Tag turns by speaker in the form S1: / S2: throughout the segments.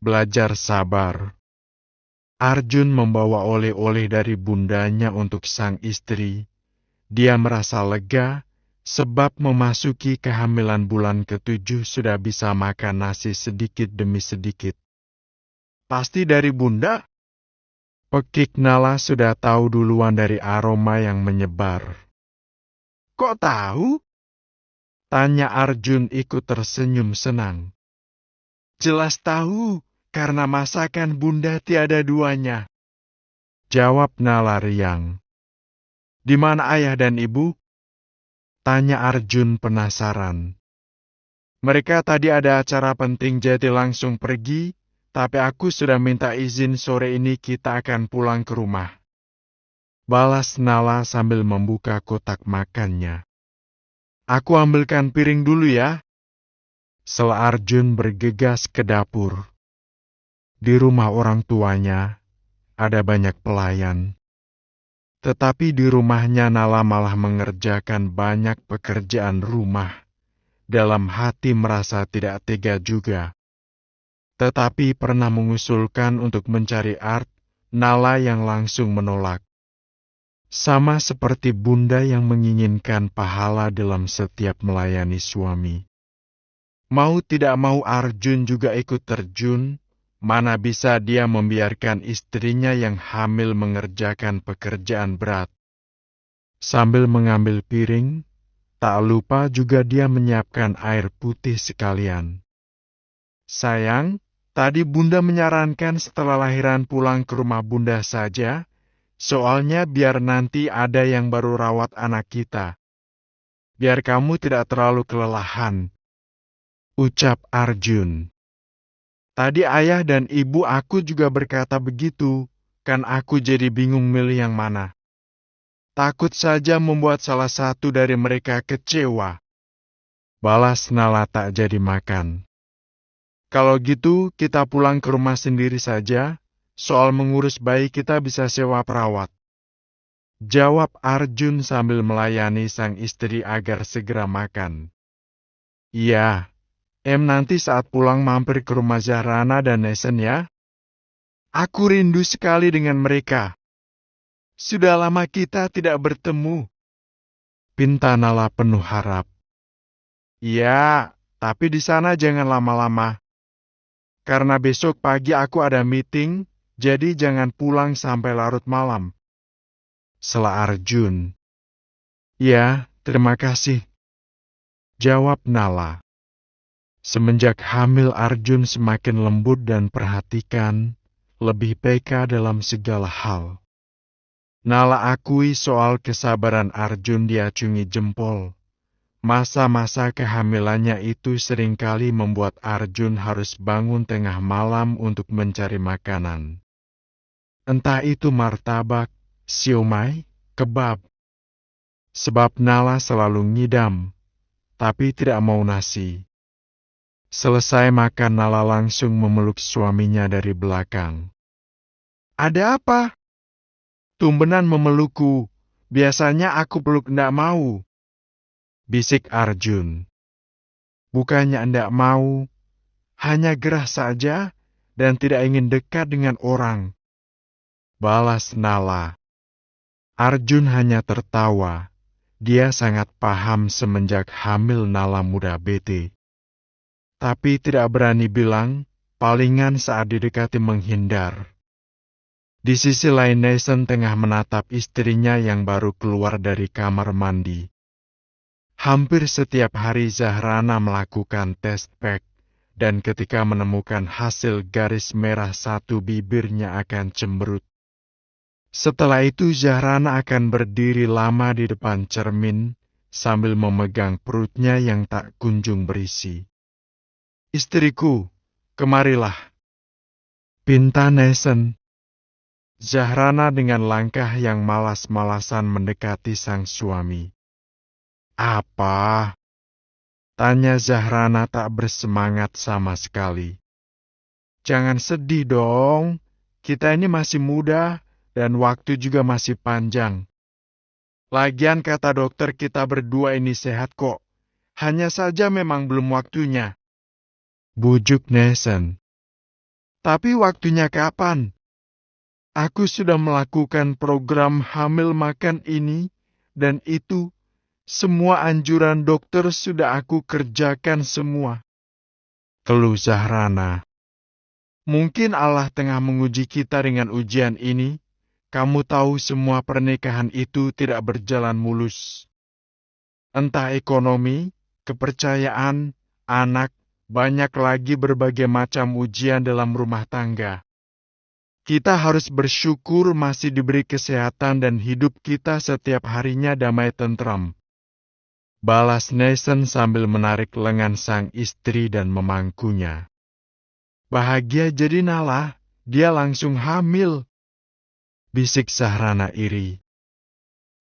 S1: Belajar sabar. Arjun membawa oleh-oleh dari bundanya untuk sang istri. Dia merasa lega, sebab memasuki kehamilan bulan ke-7 sudah bisa makan nasi sedikit demi sedikit. Pasti dari bunda? Pekik Nala sudah tahu duluan dari aroma yang menyebar. Kok tahu? Tanya Arjun ikut tersenyum senang. Jelas tahu, karena masakan bunda tiada duanya. Jawab Nala riang. Di mana ayah dan ibu? Tanya Arjun penasaran. Mereka tadi ada acara penting jadi langsung pergi, tapi aku sudah minta izin sore ini kita akan pulang ke rumah. Balas Nala sambil membuka kotak makannya. Aku ambilkan piring dulu ya. Sela Arjun bergegas ke dapur. Di rumah orang tuanya, ada banyak pelayan. Tetapi di rumahnya Nala malah mengerjakan banyak pekerjaan rumah. Dalam hati merasa tidak tega juga. Tetapi pernah mengusulkan untuk mencari Art, Nala yang langsung menolak. Sama seperti bunda yang menginginkan pahala dalam setiap melayani suami. Mau tidak mau Arjun juga ikut terjun, mana bisa dia membiarkan istrinya yang hamil mengerjakan pekerjaan berat. Sambil mengambil piring, tak lupa juga dia menyiapkan air putih sekalian. Sayang, tadi bunda menyarankan setelah lahiran pulang ke rumah bunda saja, soalnya biar nanti ada yang baru rawat anak kita. Biar kamu tidak terlalu kelelahan. Ucap Arjun. Tadi ayah dan ibu aku juga berkata begitu, kan aku jadi bingung milih yang mana. Takut saja membuat salah satu dari mereka kecewa. Balas Nala tak jadi makan. Kalau gitu kita pulang ke rumah sendiri saja, soal mengurus bayi kita bisa sewa perawat. Jawab Arjun sambil melayani sang istri agar segera makan. Iya. Nanti saat pulang mampir ke rumah Zahrana dan Nesen ya. Aku rindu sekali dengan mereka. Sudah lama kita tidak bertemu. Pinta Nala penuh harap. Iya, tapi di sana jangan lama-lama. Karena besok pagi aku ada meeting, jadi jangan pulang sampai larut malam. Sela Arjun. Ya, terima kasih. Jawab Nala. Semenjak hamil Arjun semakin lembut dan perhatikan, lebih peka dalam segala hal. Nala akui soal kesabaran Arjun diacungi jempol. Masa-masa kehamilannya itu seringkali membuat Arjun harus bangun tengah malam untuk mencari makanan. Entah itu martabak, siomay, kebab. Sebab Nala selalu ngidam, tapi tidak mau nasi. Selesai makan Nala langsung memeluk suaminya dari belakang. Ada apa? Tumbenan memelukku, biasanya aku peluk ndak mau. Bisik Arjun. Bukannya ndak mau, hanya gerah saja dan tidak ingin dekat dengan orang. Balas Nala. Arjun hanya tertawa, dia sangat paham semenjak hamil Nala muda bete. Tapi tidak berani bilang, palingan saat didekati menghindar. Di sisi lain Nesen tengah menatap istrinya yang baru keluar dari kamar mandi. Hampir setiap hari Zahrana melakukan tes pack, dan ketika menemukan hasil garis merah satu bibirnya akan cemberut. Setelah itu Zahrana akan berdiri lama di depan cermin, sambil memegang perutnya yang tak kunjung berisi. Istriku, kemarilah. Pinta Nesen. Zahrana dengan langkah yang malas-malasan mendekati sang suami. Apa? Tanya Zahrana tak bersemangat sama sekali. Jangan sedih dong, kita ini masih muda dan waktu juga masih panjang. Lagian kata dokter kita berdua ini sehat kok, hanya saja memang belum waktunya. bujuk Nathan. Tapi waktunya kapan? Aku sudah melakukan program hamil makan ini dan itu. Semua anjuran dokter sudah aku kerjakan semua. Keluh Zahrana. Mungkin Allah tengah menguji kita dengan ujian ini. Kamu tahu semua pernikahan itu tidak berjalan mulus. Entah ekonomi, kepercayaan, anak, banyak lagi berbagai macam ujian dalam rumah tangga. Kita harus bersyukur masih diberi kesehatan dan hidup kita setiap harinya damai tentram. Balas Nathan sambil menarik lengan sang istri dan memangkunya. Bahagia jadi Nala, dia langsung hamil. Bisik Zahrana iri.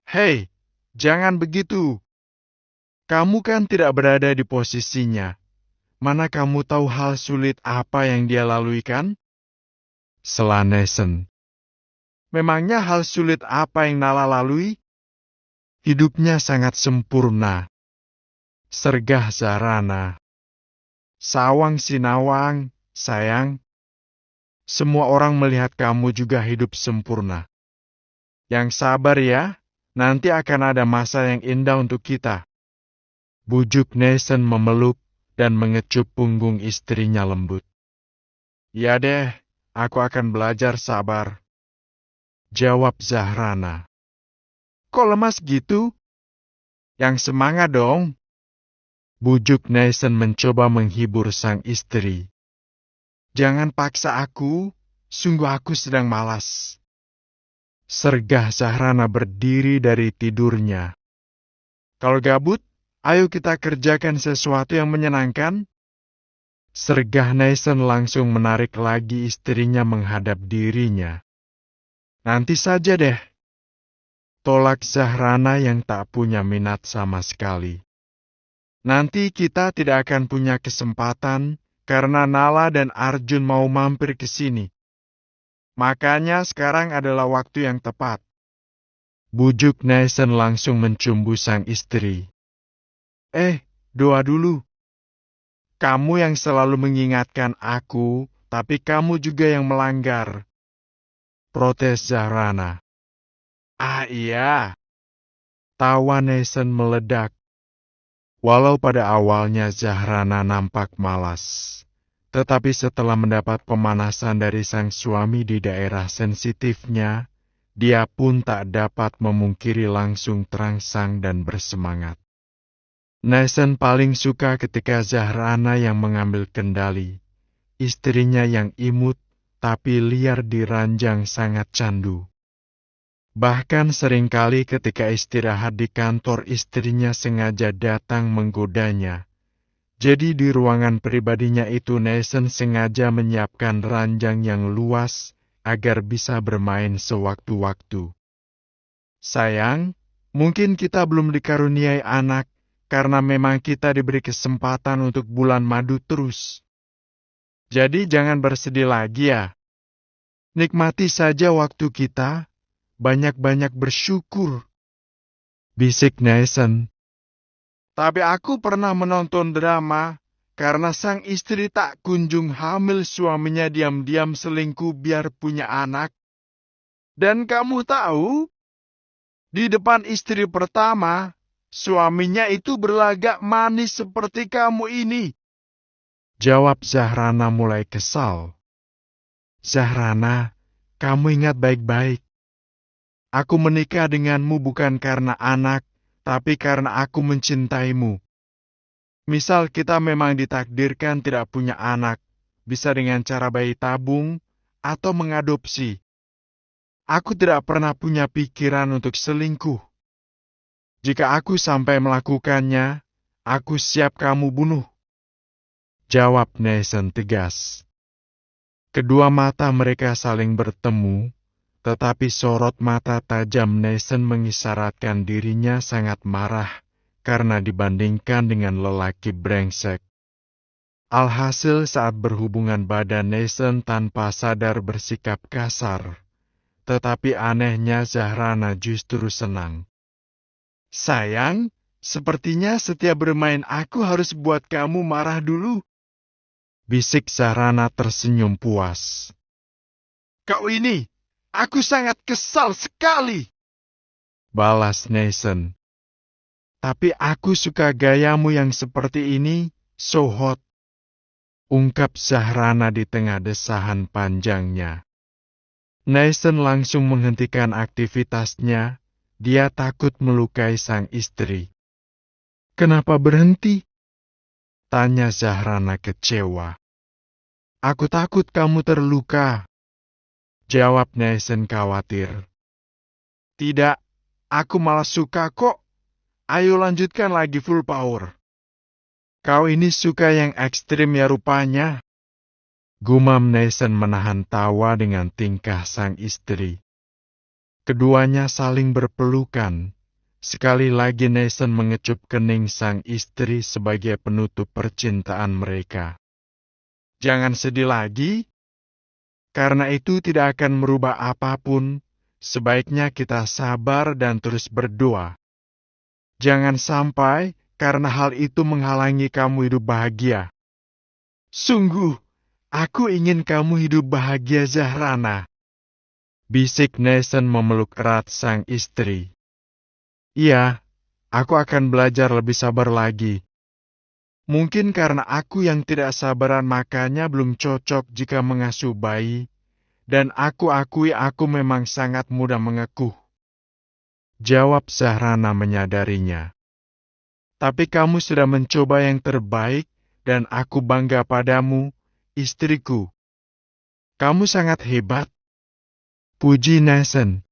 S1: Hei, jangan begitu. Kamu kan tidak berada di posisinya. Mana kamu tahu hal sulit apa yang dia lalui kan? Sela Nathan. Memangnya hal sulit apa yang Nala lalui? Hidupnya sangat sempurna. Sergah Zahrana. Sawang sinawang, sayang. Semua orang melihat kamu juga hidup sempurna. Yang sabar ya, nanti akan ada masa yang indah untuk kita. Bujuk Nathan memeluk dan mengecup punggung istrinya lembut. Ya deh, aku akan belajar sabar. Jawab Zahrana. Kok lemas gitu? Yang semangat dong. Bujuk Nathan mencoba menghibur sang istri. Jangan paksa aku, sungguh aku sedang malas. Sergah Zahrana berdiri dari tidurnya. Kalau gabut, ayo kita kerjakan sesuatu yang menyenangkan. Sergah Nathan langsung menarik lagi istrinya menghadap dirinya. Nanti saja deh. Tolak Zahrana yang tak punya minat sama sekali. Nanti kita tidak akan punya kesempatan karena Nala dan Arjun mau mampir ke sini. Makanya sekarang adalah waktu yang tepat. Bujuk Nathan langsung mencumbu sang istri. Doa dulu. Kamu yang selalu mengingatkan aku, tapi kamu juga yang melanggar. Protes Zahrana. Ah iya. Tawa Nathan meledak. Walau pada awalnya Zahrana nampak malas, tetapi setelah mendapat pemanasan dari sang suami di daerah sensitifnya, dia pun tak dapat memungkiri langsung terangsang dan bersemangat. Nathan paling suka ketika Zahrana yang mengambil kendali, istrinya yang imut tapi liar di ranjang sangat candu. Bahkan seringkali ketika istirahat di kantor istrinya sengaja datang menggodanya. Jadi di ruangan pribadinya itu Nathan sengaja menyiapkan ranjang yang luas agar bisa bermain sewaktu-waktu. Sayang, mungkin kita belum dikaruniai anak karena memang kita diberi kesempatan untuk bulan madu terus. Jadi jangan bersedih lagi ya. Nikmati saja waktu kita. Banyak-banyak bersyukur. Bisik Nathan. Tapi aku pernah menonton drama karena sang istri tak kunjung hamil suaminya diam-diam selingkuh biar punya anak. Dan kamu tahu, di depan istri pertama, suaminya itu berlagak manis seperti kamu ini. Jawab Zahrana mulai kesal. Zahrana, kamu ingat baik-baik. Aku menikah denganmu bukan karena anak, tapi karena aku mencintaimu. Misal kita memang ditakdirkan tidak punya anak, bisa dengan cara bayi tabung atau mengadopsi. Aku tidak pernah punya pikiran untuk selingkuh. Jika aku sampai melakukannya, aku siap kamu bunuh. Jawab Nathan tegas. Kedua mata mereka saling bertemu. Tetapi sorot mata tajam Nathan mengisyaratkan dirinya sangat marah karena dibandingkan dengan lelaki brengsek. Alhasil saat berhubungan badan Nathan tanpa sadar bersikap kasar. Tetapi anehnya Zahrana justru senang. Sayang, sepertinya setiap bermain aku harus buat kamu marah dulu. bisik Zahrana tersenyum puas. Kau ini, aku sangat kesal sekali, balas Nathan. Tapi aku suka gayamu yang seperti ini, so hot, ungkap Zahrana di tengah desahan panjangnya. Nathan langsung menghentikan aktivitasnya, dia takut melukai sang istri. Kenapa berhenti? Tanya Zahrana kecewa. Aku takut kamu terluka, jawab Nathan khawatir. Tidak, aku malah suka kok. Ayo lanjutkan lagi full power. Kau ini suka yang ekstrim ya rupanya. Gumam Nathan menahan tawa dengan tingkah sang istri. Keduanya saling berpelukan. Sekali lagi Nathan mengecup kening sang istri sebagai penutup percintaan mereka. Jangan sedih lagi. Karena itu tidak akan merubah apapun. Sebaiknya kita sabar dan terus berdoa. Jangan sampai karena hal itu menghalangi kamu hidup bahagia. Sungguh, aku ingin kamu hidup bahagia, Zahrana. Bisik Nathan memeluk erat sang istri. Iya, aku akan belajar lebih sabar lagi. Mungkin karena aku yang tidak sabaran makanya belum cocok jika mengasuh bayi, dan aku akui aku memang sangat mudah mengeluh. Jawab Zahrana menyadarinya. Tapi kamu sudah mencoba yang terbaik dan aku bangga padamu, istriku. Kamu sangat hebat. Puji Nathan.